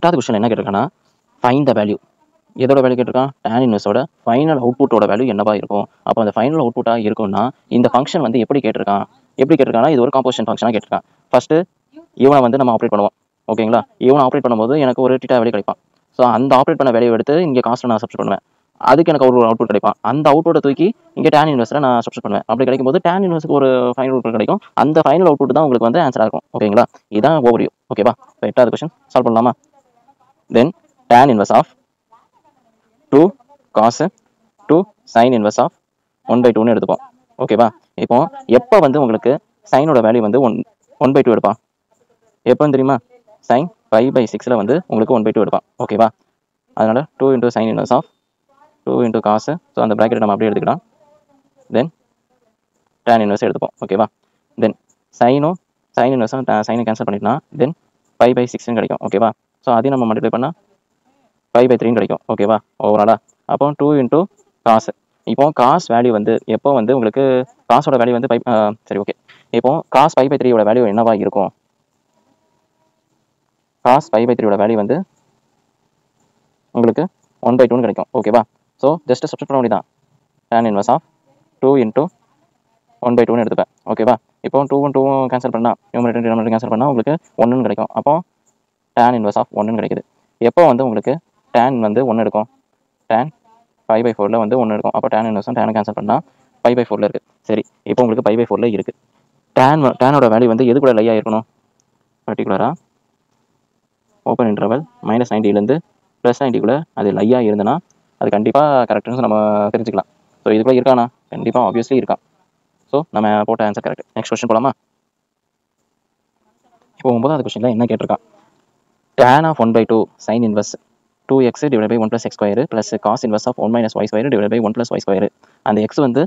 8வது क्वेश्चन என்ன கேட்டிருக்கானா find the value. எதோட வேல்யூ கேட்டிருக்கான்? tan இன்வெர்ஸோட ஃபைனல் அவுட்புட்டோட வேல்யூ என்னவா இருக்கும்? அப்போ அந்த ஃபைனல் அவுட்புட்டா இருக்கும்னா இந்த ஃபங்க்ஷன் வந்து எப்படி கேட்டிருக்கானா இது ஒரு காம்போசிஷன் ஃபங்க்ஷனா கேட்டிருக்கான். ஃபர்ஸ்ட் இவனை வந்து நம்ம ஆப்ரேட் பண்ணுவோம். ஓகேங்களா? இவனை ஆப்ரேட் பண்ணும்போது எனக்கு ஒரு தீட்டா வேல்யூ கிடைப்பான். ஸோ அந்த ஆப்ரேட் பண்ண வேல்யூ எடுத்து இங்கே காஸ்ட்ல நான் சப்ஸ்டிட் பண்ணுவேன். அதுக்கு எனக்கு ஒரு அவுட்புட் கிடைப்பான். அந்த அவுட்புட்டை தூக்கி இங்கே tan இன்வெர்ஸில் நான் சப்ஸ்டிட் பண்ணுவேன். அப்படி கிடைக்கும்போது tan இன்வெர்ஸுக்கு ஒரு ஃபைனல் அவுட்புட் கிடைக்கும். அந்த ஃபைனல் அவுட்புட் தான் உங்களுக்கு வந்து ஆன்சராக இருக்கும். ஓகேங்களா? இதான் ஓவர்வியூ. ஓகேவா? இப்போ 8வது கொஸ்டின் சால்வ் பண்ணலாமா? Then tan inverse of 2 cos 2 sin inverse of 1/2ன்னு எடுத்துப்போம். ஓகேவா? இப்போ எப்போ வந்து உங்களுக்கு சைனோட வேல்யூ வந்து 1/2 எடுப்பான்? எப்போன்னு தெரியுமா? sin 5/6ல் வந்து உங்களுக்கு 1/2 எடுப்பான். ஓகேவா? அதனால 2 × sin inverse of 2 × cos. So அந்த ப்ராக்கெட்டை நம்ம அப்படியே எடுத்துக்கலாம். தென் tan இன்வெர்ஸ் எடுத்துப்போம். ஓகேவா? தென் sin இன்வெர்ஸும் சைனை கேன்சல் பண்ணிட்டோம்னா தென் 5/6ன்னு கிடைக்கும். ஓகேவா? ஸோ அதையும் நம்ம மல்டிப்ளை பண்ணால் 5/3 கிடைக்கும். ஓகேவா? ஓவராலா அப்போ 2 × cos. இப்போ காஸ் வேல்யூ வந்து எப்போ வந்து உங்களுக்கு காசோட வேல்யூ வந்து சரி ஓகே. இப்போ cos 5/3யோட வேல்யூ என்னவா இருக்கும்? cos 5/3யோட வேல்யூ வந்து உங்களுக்கு 1/2ன்னு கிடைக்கும். ஓகேவா? ஸோ ஜஸ்ட் சப்ஸ்டிட் பண்ண வேண்டியதான். tan இன்வெர்ஸ் ஆஃப் 2 × 1/2ன்னு எடுத்துப்பேன். ஓகேவா? இப்போ 2 2 கேன்சல் பண்ணால் நியூமரேட்டர் கேன்சல் பண்ணால் உங்களுக்கு 1ன்னு கிடைக்கும். அப்போ tan இன்வெர்ஸ் ஆஃப் 1ன்னு கிடைக்குது. எப்போ வந்து உங்களுக்கு tan வந்து 1 எடுக்கும்? tan 5/4ல் வந்து 1 இருக்கும். அப்போ tan இன்வெர்ஸும் tan கேன்சல் பண்ணால் 5/4ல் இருக்குது. சரி, இப்போ உங்களுக்கு 5/4ல் இருக்குது. டேனோட வேல்யூ வந்து எது கூட லையாக இருக்கணும்? பர்டிகுலராக ஓப்பன் இன்டர்வல் -90லேருந்து +90க்குள்ளே அது லையாக இருந்ததுன்னா அது கண்டிப்பாக கரெக்டுன்னு நம்ம தெரிஞ்சுக்கலாம். ஸோ இதுக்குள்ளே இருக்கானா? கண்டிப்பாக ஆப்வியஸ்லி இருக்கான். ஸோ நம்ம போட்ட ஆன்சர் கரெக்ட். நெக்ஸ்ட் கொஸ்டின் போகலாமா? இப்போ 9வது கொஸ்டினில் என்ன கேட்டிருக்கான்? tan of 1/2 sin inverse 2x / 1 + x² + cos inverse of 1 - y² / 1 + y². அந்த x வந்து